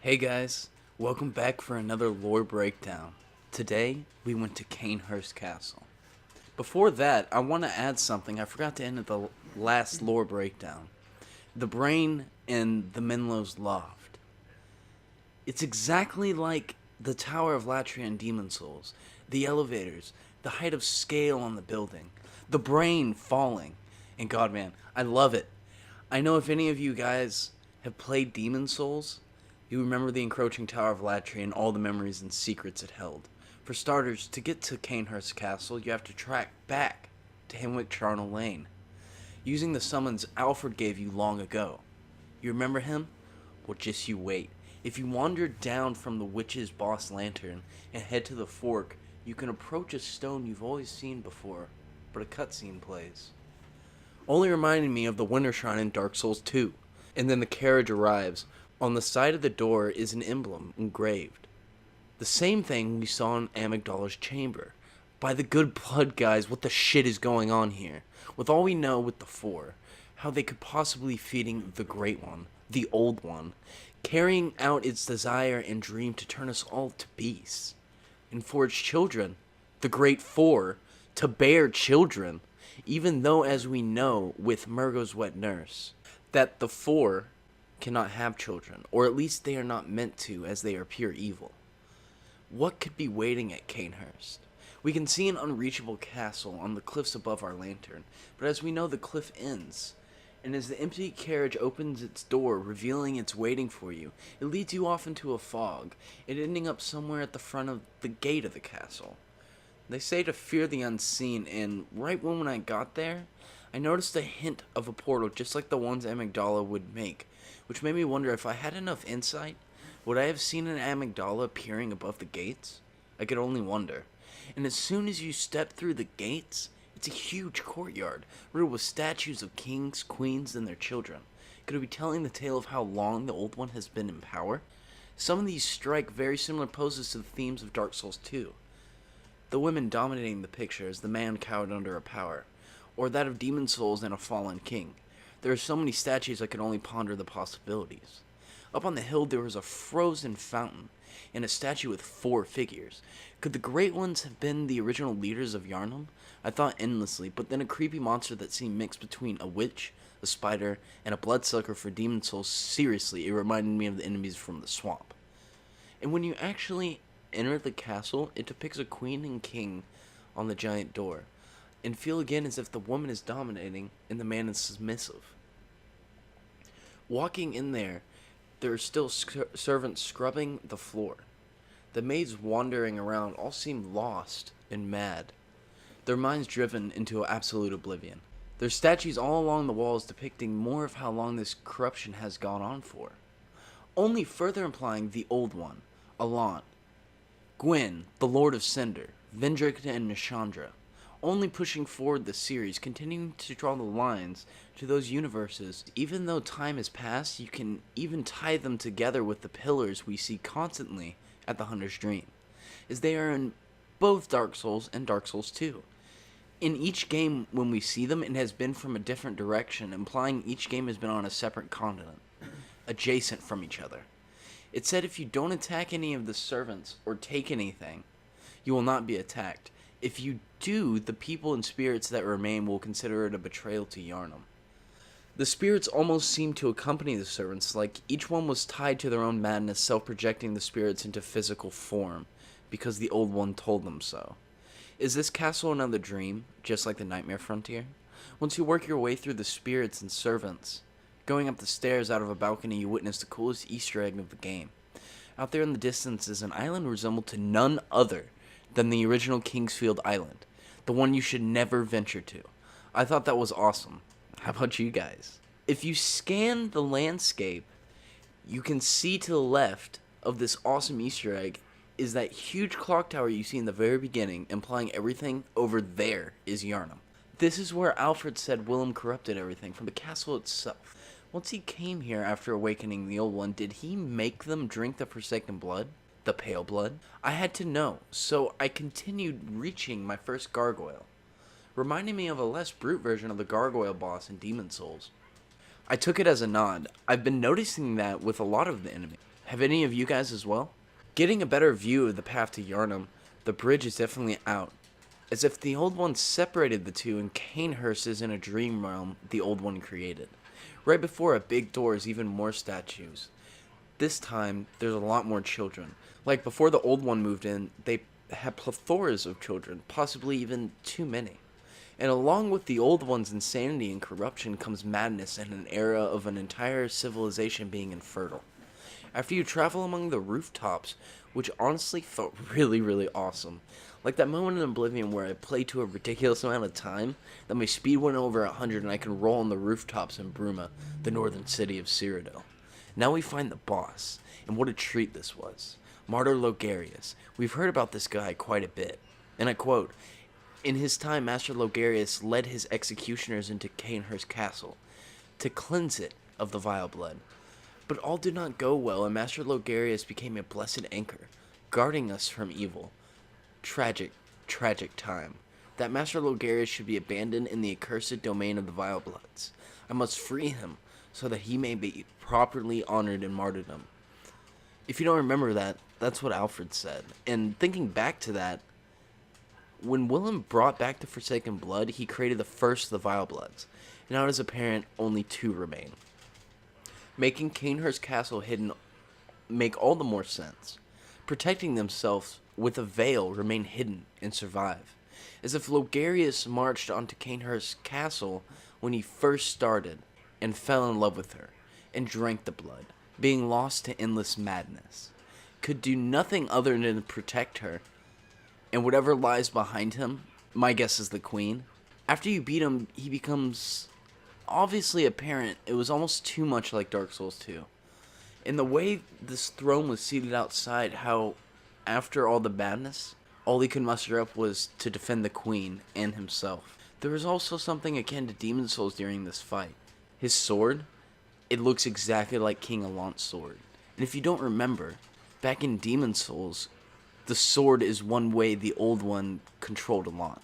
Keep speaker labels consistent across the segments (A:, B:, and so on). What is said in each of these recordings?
A: Hey guys, welcome back for another lore breakdown. Today, we went to Cainhurst Castle. Before that, I want to add something I forgot to end at the last lore breakdown. The brain in the Menlo's Loft. It's exactly like the Tower of Latria and Demon Souls. The elevators, the height of scale on the building, the brain falling. And God man, I love it. I know if any of you guys have played Demon Souls, you remember the encroaching Tower of Latria and all the memories and secrets it held. For starters, to get to Cainhurst Castle, you have to track back to Hemwick Charnel Lane, using the summons Alfred gave you long ago. You remember him? Well, just you wait. If you wander down from the witch's boss lantern and head to the fork, you can approach a stone you've always seen before, but a cutscene plays, only reminding me of the Winter Shrine in Dark Souls 2. And then the carriage arrives. On the side of the door is an emblem engraved. The same thing we saw in Amygdala's chamber. By the good blood, guys, what the shit is going on here? With all we know with the Four, how they could possibly be feeding the Great One, the Old One, carrying out its desire and dream to turn us all to beasts. And for its children, the Great Four, to bear children, even though, as we know with Murgo's wet nurse, that the Four cannot have children, or at least they are not meant to, as they are pure evil. What could be waiting at Cainhurst? We can see an unreachable castle on the cliffs above our lantern, but as we know, the cliff ends, and as the empty carriage opens its door, revealing it's waiting for you, it leads you off into a fog, and ending up somewhere at the front of the gate of the castle. They say to fear the unseen, and right when I got there, I noticed a hint of a portal just like the ones Amygdala would make, which made me wonder if I had enough insight, would I have seen an Amygdala appearing above the gates? I could only wonder. And as soon as you step through the gates, it's a huge courtyard, riddled with statues of kings, queens, and their children. Could it be telling the tale of how long the Old One has been in power? Some of these strike very similar poses to the themes of Dark Souls 2. The women dominating the picture as the man cowed under a power, or that of Demon Souls and a fallen king. There are so many statues I could only ponder the possibilities. Up on the hill there was a frozen fountain, and a statue with 4 figures. Could the Great Ones have been the original leaders of Yharnam? I thought endlessly, but then a creepy monster that seemed mixed between a witch, a spider, and a bloodsucker for Demon Souls. Seriously, it reminded me of the enemies from the swamp. And when you actually enter the castle, it depicts a queen and king on the giant door, and feel again as if the woman is dominating and the man is submissive. Walking in there are still servants scrubbing the floor. The maids wandering around all seem lost and mad, their minds driven into absolute oblivion. There's statues all along the walls depicting more of how long this corruption has gone on for, only further implying the Old One, Alon, Gwyn, the Lord of Cinder, Vendrick, and Nishandra, only pushing forward the series, continuing to draw the lines to those universes. Even though time has passed, you can even tie them together with the pillars we see constantly at the Hunter's Dream, as they are in both Dark Souls and Dark Souls 2. In each game, when we see them, it has been from a different direction, implying each game has been on a separate continent, adjacent from each other. It said if you don't attack any of the servants or take anything, you will not be attacked. If you do, the people and spirits that remain will consider it a betrayal to Yharnam. The spirits almost seemed to accompany the servants, like each one was tied to their own madness, self-projecting the spirits into physical form, because the Old One told them so. Is this castle another dream, just like the Nightmare Frontier? Once you work your way through the spirits and servants, going up the stairs out of a balcony, you witness the coolest Easter egg of the game. Out there in the distance is an island resembled to none other than the original Kingsfield Island, the one you should never venture to. I thought that was awesome. How about you guys? If you scan the landscape, you can see to the left of this awesome Easter egg is that huge clock tower you see in the very beginning, implying everything over there is Yharnam. This is where Alfred said Willem corrupted everything, from the castle itself. Once he came here after awakening the Old One, did he make them drink the Forsaken blood? The pale blood? I had to know, so I continued reaching my first gargoyle, reminding me of a less brute version of the gargoyle boss in Demon Souls. I took it as a nod. I've been noticing that with a lot of the enemy. Have any of you guys as well? Getting a better view of the path to Yharnam, the bridge is definitely out. As if the Old One separated the two and Cainhurst is in a dream realm the Old One created. Right before a big door is even more statues. This time, there's a lot more children. Like before the Old One moved in, they had plethoras of children, possibly even too many. And along with the Old One's insanity and corruption comes madness and an era of an entire civilization being infertile. After you travel among the rooftops, which honestly felt really awesome. Like that moment in Oblivion where I played to a ridiculous amount of time, that my speed went over 100 and I could roll on the rooftops in Bruma, the northern city of Cyrodiil. Now we find the boss, and what a treat this was. Martyr Logarius. We've heard about this guy quite a bit. And I quote, "In his time, Master Logarius led his executioners into Cainhurst Castle to cleanse it of the Vileblood. But all did not go well, and Master Logarius became a blessed anchor, guarding us from evil. Tragic time. That Master Logarius should be abandoned in the accursed domain of the Vilebloods. I must free him, so that he may be properly honored in martyrdom." If you don't remember that, that's what Alfred said. And thinking back to that, when Willem brought back the Forsaken Blood, he created the first of the Vilebloods. Now it is apparent only 2 remain. Making Cainhurst Castle hidden make all the more sense. Protecting themselves with a veil remain hidden and survive. As if Logarius marched onto Cainhurst Castle when he first started and fell in love with her and drank the blood, being lost to endless madness. Could do nothing other than protect her, and whatever lies behind him, my guess is the queen. After you beat him, he becomes obviously apparent it was almost too much like Dark Souls 2. In the way this throne was seated outside, how after all the madness, all he could muster up was to defend the queen and himself. There was also something akin to Demon Souls during this fight. His sword, it looks exactly like King Alant's sword. And if you don't remember, back in Demon Souls, the sword is one way the Old One controlled Alant.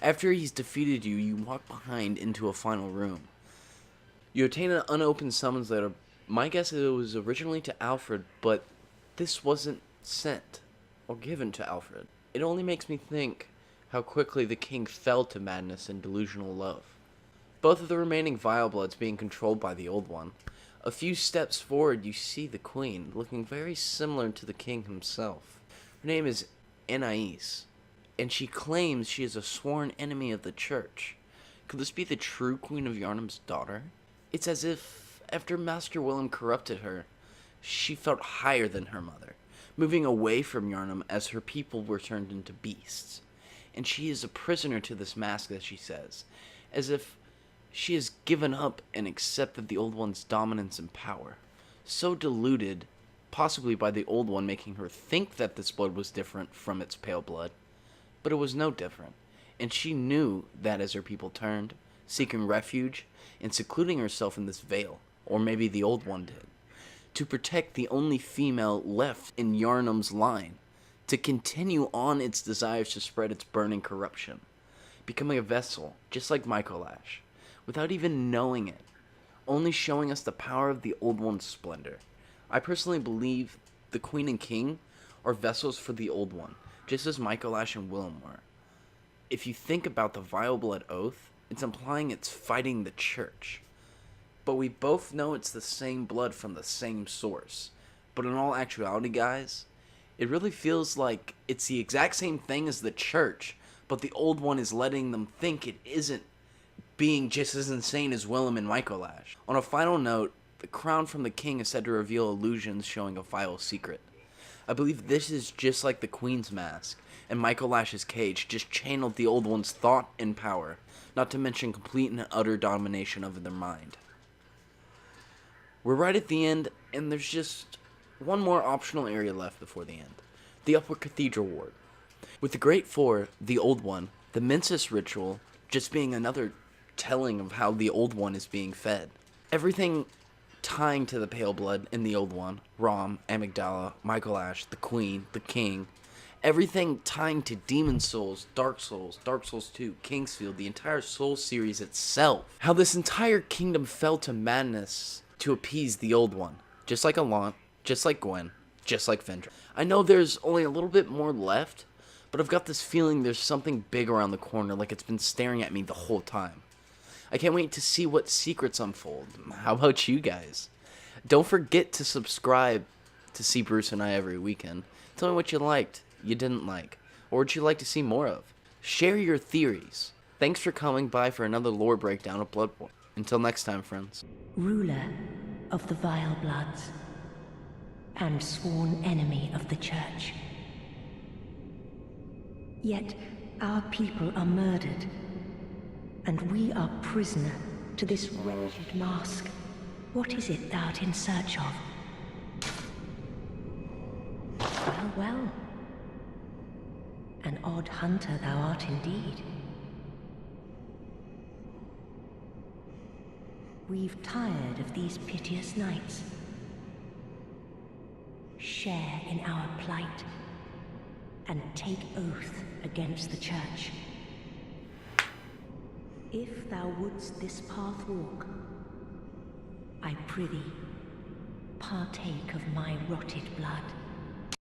A: After he's defeated you, you walk behind into a final room. You obtain an unopened summons letter. My guess is it was originally to Alfred, but this wasn't sent or given to Alfred. It only makes me think how quickly the king fell to madness and delusional love. Both of the remaining Vilebloods being controlled by the Old One. A few steps forward, you see the queen, looking very similar to the king himself. Her name is Anais, and she claims she is a sworn enemy of the church. Could this be the true Queen of Yharnam's daughter? It's as if, after Master Willem corrupted her, she felt higher than her mother, moving away from Yharnam as her people were turned into beasts. And she is a prisoner to this mask, as she says, as if she has given up and accepted the Old One's dominance and power. So deluded, possibly by the Old One making her think that this blood was different from its pale blood, but it was no different, and she knew that as her people turned, seeking refuge, and secluding herself in this veil, or maybe the Old One did, to protect the only female left in Yharnam's line, to continue on its desires to spread its burning corruption, becoming a vessel, just like Mycolash, without even knowing it, only showing us the power of the Old One's splendor. I personally believe the Queen and King are vessels for the Old One, just as Mycolash and Willem were. If you think about the Vileblood oath, it's implying it's fighting the church. But we both know it's the same blood from the same source. But in all actuality, guys, it really feels like it's the exact same thing as the church, but the Old One is letting them think it isn't, being just as insane as Willem and Mycolash. On a final note, the crown from the king is said to reveal illusions showing a vile secret. I believe this is just like the Queen's mask, and Mycolash's cage just channeled the Old One's thought and power, not to mention complete and utter domination over their mind. We're right at the end, and there's just one more optional area left before the end. The Upper Cathedral Ward. With the Great Four, the Old One, the Mensis ritual just being another telling of how the Old One is being fed. Everything tying to the Pale Blood in the Old One, Rom, Amygdala, Mycolash, the Queen, the King, everything tying to Demon Souls, Dark Souls 2, Kingsfield, the entire Soul series itself. How this entire kingdom fell to madness to appease the Old One. Just like Alant, Just like Gwen. Just like Vendra. I know there's only a little bit more left, but I've got this feeling there's something big around the corner, like it's been staring at me the whole time. I can't wait to see what secrets unfold. How about you guys? Don't forget to subscribe to see Bruce and I every weekend. Tell me what you liked, you didn't like, or what you'd like to see more of. Share your theories. Thanks for coming by for another lore breakdown of Bloodborne. Until next time, friends.
B: Ruler of the Vilebloods, and sworn enemy of the Church. Yet our people are murdered, and we are prisoner to this wretched mask. What is it thou'rt in search of? Well, well. An odd hunter thou art indeed. We've tired of these piteous nights. Share in our plight, and take oath against the Church. If thou wouldst this path walk, I prithee, partake of my rotted blood.